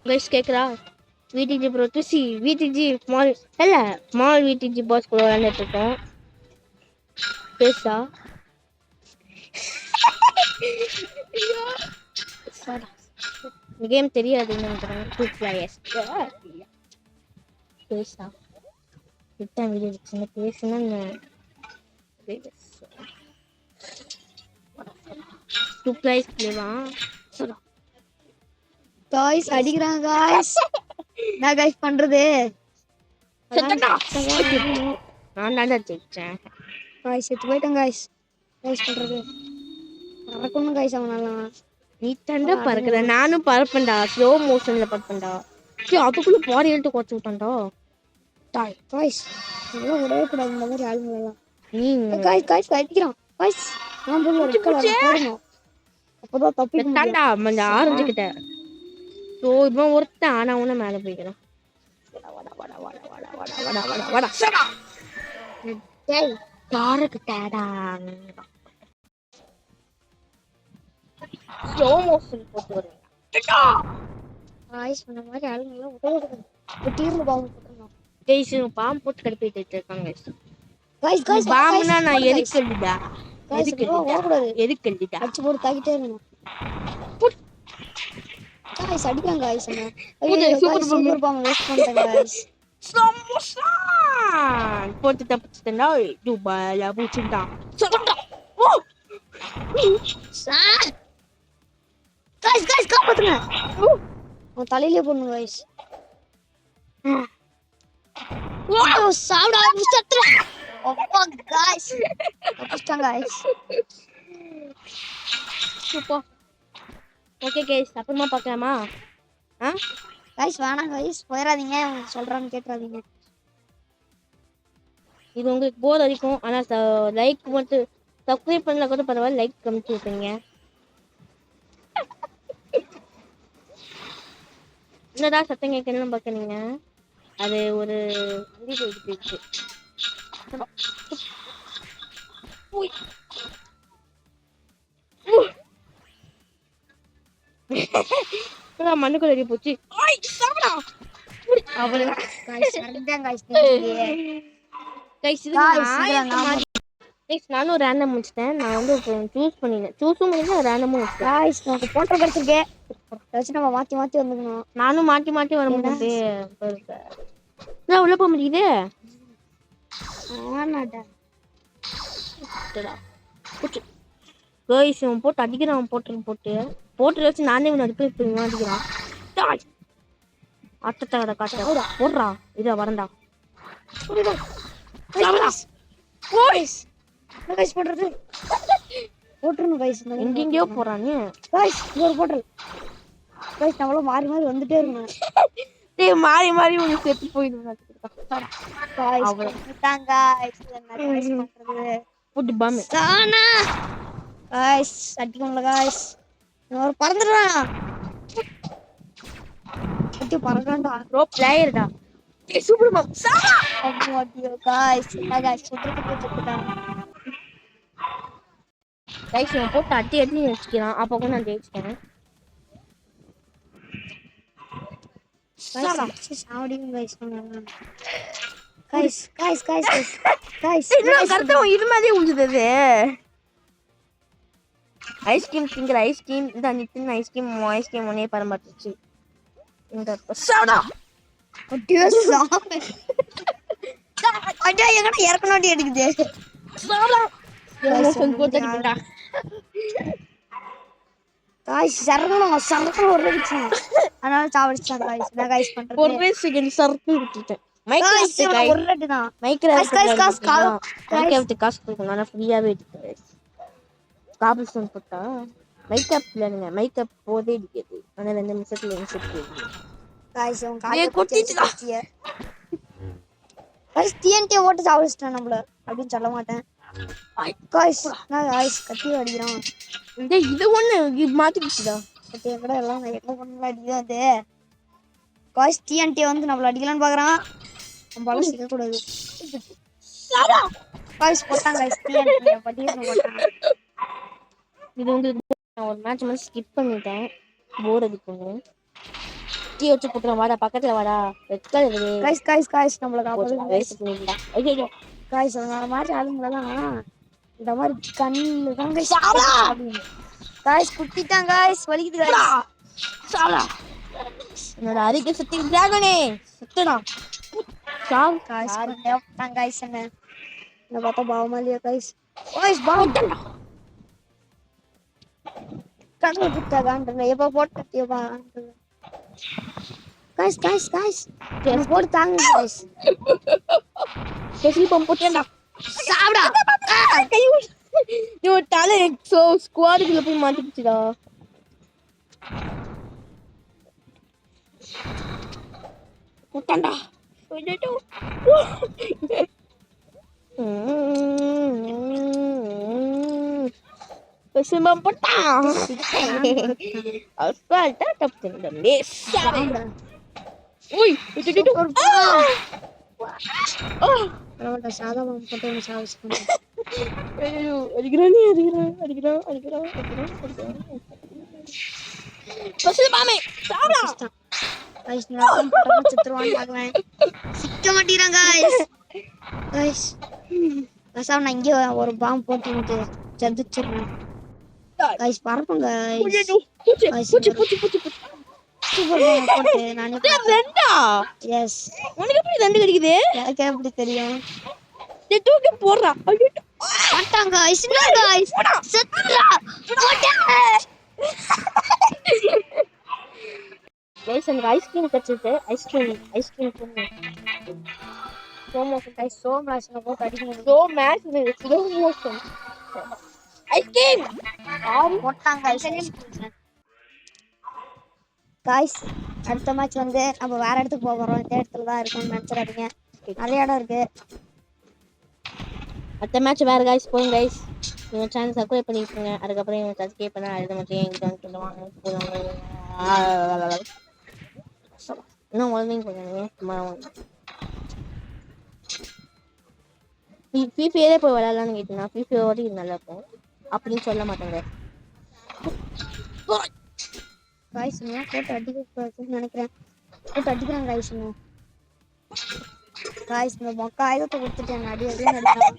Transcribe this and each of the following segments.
Guys கேக்குறா VDG bro துசி VDG small இல்ல small VDG pass கூட விளையாண்டுட்டு இருக்கோம் பேசா கேம் தெரியாதுன்னு நினைக்கிறேன் 2 players பேசா விட்டா வீடியோ சின்ன பேசுனா 2 players பிளேவா காய்ஸ் அடிக்கிறாங்க காய்ஸ் என்ன காய்ஸ் பண்றது நான் தாண்டா ஜெயிச்சேன் காய்ஸ் செத்து போயிட்டேன் காய்ஸ் காய்ஸ் பண்றது பறக்கணும் காய்ஸ் அவனால நீ தாண்டா பறக்குற நானும் பறப்பேன்டா ஸ்லோ மோஷன்ல பறப்பேன்டா அதுக்குள்ள பாடி எடுத்து குறைச்சு விட்டான்டா காய்ஸ் இதெல்லாம் விடவே கூடாது இந்த மாதிரி ஆளுங்களெல்லாம் நீ காய்ஸ் காய்ஸ் அடிக்கிறான் காய்ஸ் நான் போய் ரெட் கலர் போடணும் அப்பதான் தப்பிக்க முடியும் தாண்டா அந்த ஆரஞ்சு கிட்ட ஸோ இவன் ஒருத்தன் ஆனா உன மேல போய்க்கிறான் யாருக்கு தேடா ஸ்லோ மோஷன் போட்டு வருவேன் காய்ஸ் இந்த மாதிரி ஆளுங்களெல்லாம் விடவே கூடாது வெட்டியிருந்து பாம்பு போட்டுருந்தோம் கைஸ் பாம்பு போட்டு கடுப்பிட்டு இருக்காங்க காய்ஸ் காய்ஸ் பாம்புனா நான் எரிக்கல்லிடா ஓடக்கூடாது எரிக்கல்லிடா அடிச்சு போட்டு தாக்கிட்டே இருக்கணும் காய்ஸ் அடிக்காங்க காய்ஸ் சூப்பர் பாம்பு வேஸ்ட் பண்ணிட்டேன் காய்ஸ் போட்டு தப்பிச்சுட்டா துபாயில பூச்சிட்டா காய்ஸ் காய்ஸ் காப்பாத்துங்க உன் தலையிலே போடணும் காய்ஸ் சாவுடா மிஸ்டர் அப்பா காய்ஸ் தப்பிச்சிட்டாங்க காய்ஸ் சூப்பர் ஓகே கைஸ் அப்புறமா பார்க்கலாமா காய்ஸ் வேணாம் காய்ஸ் போயிடாதீங்க சொல்றான்னு கேட்காதீங்க இது உங்களுக்கு போர் அடிக்கும் ஆனால் லைக் மட்டும் சப்ஸ்கிரைப் பண்ணல கூட பரவாயில்ல லைக் கமிச்சு விட்டுருங்க என்னடா சத்தம் கேட்கணும்னு பார்க்குறீங்க அது ஒரு வண்டி போயிட்டு மண்ணுக்குள்ள எரிய போச்சு நானும் ரேண்டம் முடிச்சிட்டேன் நான் வந்து சூஸ் பண்ணினேன் சூஸும் பண்ணிட்டேன் ரேண்டமும் முடிச்சிட்டேன் போட்டோ கிடைச்சிருக்கேன் நம்ம மாற்றி மாற்றி வந்துக்கணும் நானும் மாற்றி மாற்றி வரும்போது உள்ள போக முடியுது போட்டு அடிக்கிறான் போட்டு வச்சு நானே அடிப்பேன் அடிக்கிறான் அட்டத்தகட காட்ட போடுறா இதா வரண்டா பண்றது போட்டுருணும் கைஸ் எங்கெங்கயோ போறானே கைஸ் ஒரு போட்டல் கைஸ் நம்மளும் மாறி மாறி வந்துட்டே இருக்கணும் டேய் மாறி மாறி உங்க செத்து போயிடுங்க கைஸ் வந்துட்டாங்க கைஸ் என்ன பண்றது புட் பாம் சானா கைஸ் அடிக்கும்ல கைஸ் ஒரு பறந்துறான் அடி பறக்கறடா ப்ரோ பிளேயர்டா டேய் சூப்பர் பாம் சானா அம்மாடியோ கைஸ் கைஸ் சுட்டுட்டாங்க கைஸ் நான் போட்டு அடி அடி வச்சுக்கிறான் அப்போ கூட நான் ஜெயிச்சிட்டேன் சாவடிங்க guys guys guys guys guys நான் கரெக்ட்டா இது மாதிரி உழுதுது ஐஸ்கிரீம் திங்கற ஐஸ்கிரீம் இந்த நித்தின் ஐஸ்கிரீம் ஒண்ணே பரமாட்டுச்சு இந்த சாடா அடியே சாம அடியே எங்கடா இறக்கணும்டி எடுக்குது சாடா மோசன் போட்டுட்டா கைஸ் சரக்கு ஒரு நிமிஷம் அதனால சாவடிச்சாங்க கைஸ் நான் கைஸ் பண்றேன் ஒரு செகண்ட் சரக்கு விட்டுட்டேன் மைக்ரோவேவ் ஒரு ரெட் தான் மைக்ரோவேவ் கைஸ் மைக்ரோவேவ் காசு கொடுக்கணும் நான் ஃப்ரீயாவே எடுத்துக்கிறேன் காபிள்ஸ்டோன் போட்டா மேக்கப் இல்லைங்க மேக்கப் போதே அடிக்குது ஆனால் 2 நிமிஷத்துல இன்செக்ட் கைஸ் உன் காலை கொட்டிட்டா கைஸ் டிஎன்டி ஓட்டு சாவடிச்சிட்டான் நம்மள அப்படின்னு சொல்ல மாட்டேன் கைஸ் நான் கைஸ் கத்தி அடிக்கிறான் டேய் இது ஒண்ணு மாத்திடுச்சுடா கத்தி எங்கடா எல்லாம் என்ன பண்ணல அடிக்குது அது கைஸ் டிஎன்டி வந்து நம்மள அடிக்கலாம்னு பார்க்கறான் நம்மளால சிக்க கூடாது கைஸ் போட்டாங்க கைஸ் டிஎன்டி பட்டியல போட்டாங்க இது உங்களுக்கு நான் ஒரு மேட்ச் மட்டும் ஸ்கிப் பண்ணிட்டேன் போர் அடிக்குங்க சுத்தி வச்சு போட்டுறோம். வாடா பக்கத்துல வாடா. ரெட் கலர் இது. காய்ஸ் நம்மள காப்பாத்துங்க வேஸ்ட் பண்ணிடலாம். ஐயோ காய்ஸ் அந்த மாதிரி ஆளுங்களெல்லாம் இந்த மாதிரி கண்ணில் தான் சாவடா. காய்ஸ் குத்திட்டான் காய்ஸ் வலிக்குது காய்ஸ். சாவடா. என்னோட அரிக்க சுத்தி டிராகனே சுத்தடா. சாவ் காய்ஸ் பண்ணேன் காய்ஸ் என்ன என்ன பார்த்தா பாவமா இல்லையா காய்ஸ். பாவம் கடவுள் புத்தாகான்றல எப்போ போட்டுட்டியப்பா காய்ஸ் என்ன போட்டு தாங்க காய்ஸ். ஸ்பெஷல் பம்ப் போட்டேன்டா. சாவடா. நீ ஒரு தலை எக்ஸோ ஸ்குவாடுக்குள்ள போய் மாட்டிக்கிச்சுடா. போட்டான்டா. ஸ்பெஷல் பம்ப் போட்டான். அஸ்பால்ட்டா தப்புங்க மேஷாடா. ஓய் பரவாயில்ல சாதா பம்ப் போட்டு என்ன சாவிச்சு. ஐயோ அடிக்கிறானே அடிக்கிறான். ஸ்பெஷல் பாமே சாவடா. गाइस நான் போட்டா செத்துருவான்னு பார்க்கறேன். சிக்க மாட்டீறாங்க गाइस. நான் நான் இங்க ஒரு பாம்பு போட்டுட்டு செத்துச்சிரேன். गाइस பறப்பங்க गाइस. பூச்சி சூப்பர் பாம்பு போட்டு நானே ரெண்டா. எஸ் உனக்கு எப்படி ரெண்டு கிடைக்குது? எனக்கு எப்படி தெரியும்? நீ தூக்கி போடுறா. ஐயோ மாட்டாங்க गाइस. गाइस செத்துடா போடா. गाइस எனக்கு ஐஸ்கிரீம் கச்சிட்டு ஐஸ்கிரீம் பண்ணு. சோ மேஷ் போட்டு அடிக்கணும். சோ மேஷ் இது ஸ்லோ மோஷன். ஐஸ்கிரீம் ஆறு போட்டாங்க गाइस. அடுத்த மேட்ச் வந்து நம்ம வேற இடத்துக்கு போறோம். இந்த இடத்துல தான் இருக்கோம்னு நினைச்சிராதீங்க. நிறைய இடம் இருக்கு. அடுத்த மேட்ச் வேற गाइस போங்க गाइस. நீங்க சேனல் சப்ஸ்கிரைப் பண்ணிக்கோங்க. அதுக்கு அப்புறம் நீங்க சப்ஸ்கிரைப் பண்ணா அடுத்த மேட்ச் எங்க சொல்லுவாங்க. இன்னும் ஒழுங்கு பண்ணுங்க. ஃபிஃபியே போய் விளையாடலாம்னு கேட்டீங்கன்னா ஃபிஃபியோட இது நல்லா இருக்கும் அப்படின்னு சொல்ல மாட்டாங்க. गाइस நான் போட்டு அடிக்கிறேன்னு நினைக்கிறேன். போட்டு அடிக்கிறேன் गाइस. गाइस இந்த மொக்க ஆயுதத்தை கொடுத்துட்டேன். அடி அடிக்கிறான்.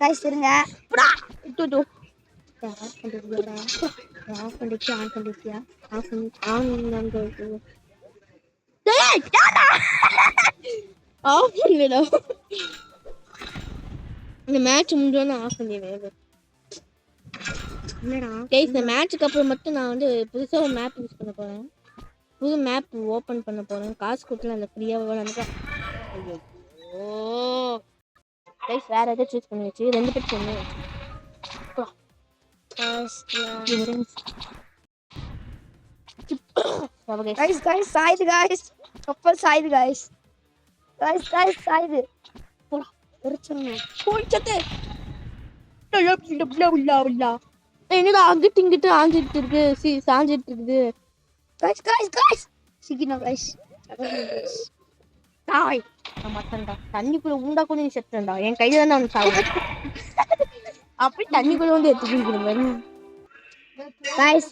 गाइस இருங்க. புடா டு ஆஃப் பண்ணிட்டியா டேய் யாரா ஆஃப் பண்ணிடா. இந்த மேட்ச் முடிஞ்சோன்னு ஆஃப் பண்ணிடுவேன். என்னடா கைஸ் இந்த மேட்ச்சுக்கு அப்புறம் மட்டும் நான் வந்து புதுசாக ஒரு மேப் யூஸ் பண்ண போகிறேன். புது மேப் ஓப்பன் பண்ண போகிறேன். காசு கொடுத்துல அந்த ஃப்ரீயாக எனக்கு. ஐயோ கைஸ் வேறு எதாவது சூஸ் பண்ணி வச்சு 2 பேர் சொன்னு. Guys side guys couple side guys side போடா வெறுச்சுங்க போச்சதே. டலப்ல என்னடா அங்கிட்டு இங்கிட்டு ஆஞ்சிட்டு இருக்கு. சாஞ்சிட்டு இருக்குது. गाइस சிக்கினா गाइस டாய் நான் மத்தண்டா. தண்ணிக்குள்ள உண்டா கூட நீ செத்தண்டா. என் கையில தான் நான் சாவு. அப்படி தண்ணிக்குள்ள வந்து எடுத்துக்கிட்டு गाइस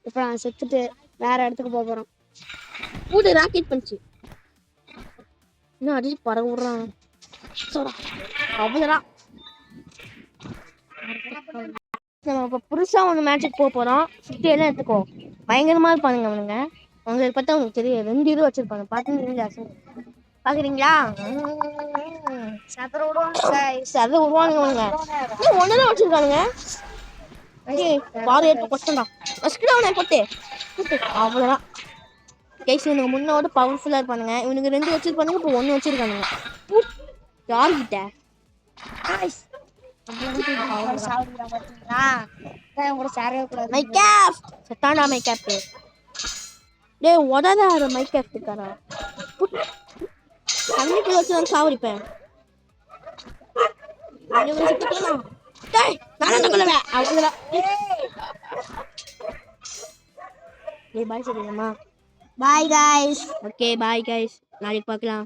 இப்போ நான் செத்துட்டு வேற இடத்துக்கு போறோம். பூடு ராக்கெட் பஞ்ச் இன்னும் அடிச்சு பறக்க விடுறான். அவ்வளோதான். நம்ம இப்போ புதுசாக ஒன்று மேட்சுக்கு போகிறோம். 50 எல்லாம் எடுத்துக்கோ. பயங்கரமாக இருப்பானுங்க அவனுங்க. அவங்களுக்கு பார்த்தா உங்களுக்கு தெரியும். 2 இது வச்சிருப்பாங்க. பார்த்து பார்க்குறீங்களா? சதற விடுவானுங்க அவனுங்க. ஒன்றுதான் வச்சிருக்கானுங்க. பாரு எடுத்து கொட்டண்டா. ஃபஸ்ட்டு அவனை போட்டு அவ்வளோதான். கைஸ் இவனுக்கு முன்னோட பவர்ஃபுல்லாக இருப்பானுங்க. இவனுக்கு 2 வச்சிருப்பானுங்க. இப்போ 1 வச்சிருக்கானுங்க. யார்கிட்ட செத்தாண்டா மை கேப். டே உடனே மை கேப் இருக்காரா? தண்ணிக்குள்ள வச்சு நான் சாவடிப்பேன். அவ்வளோதான். பாய் சொல்லுங்கம்மா. பாய் गाइस. Okay bye guys. நாளைக்கு பார்க்கலாம்.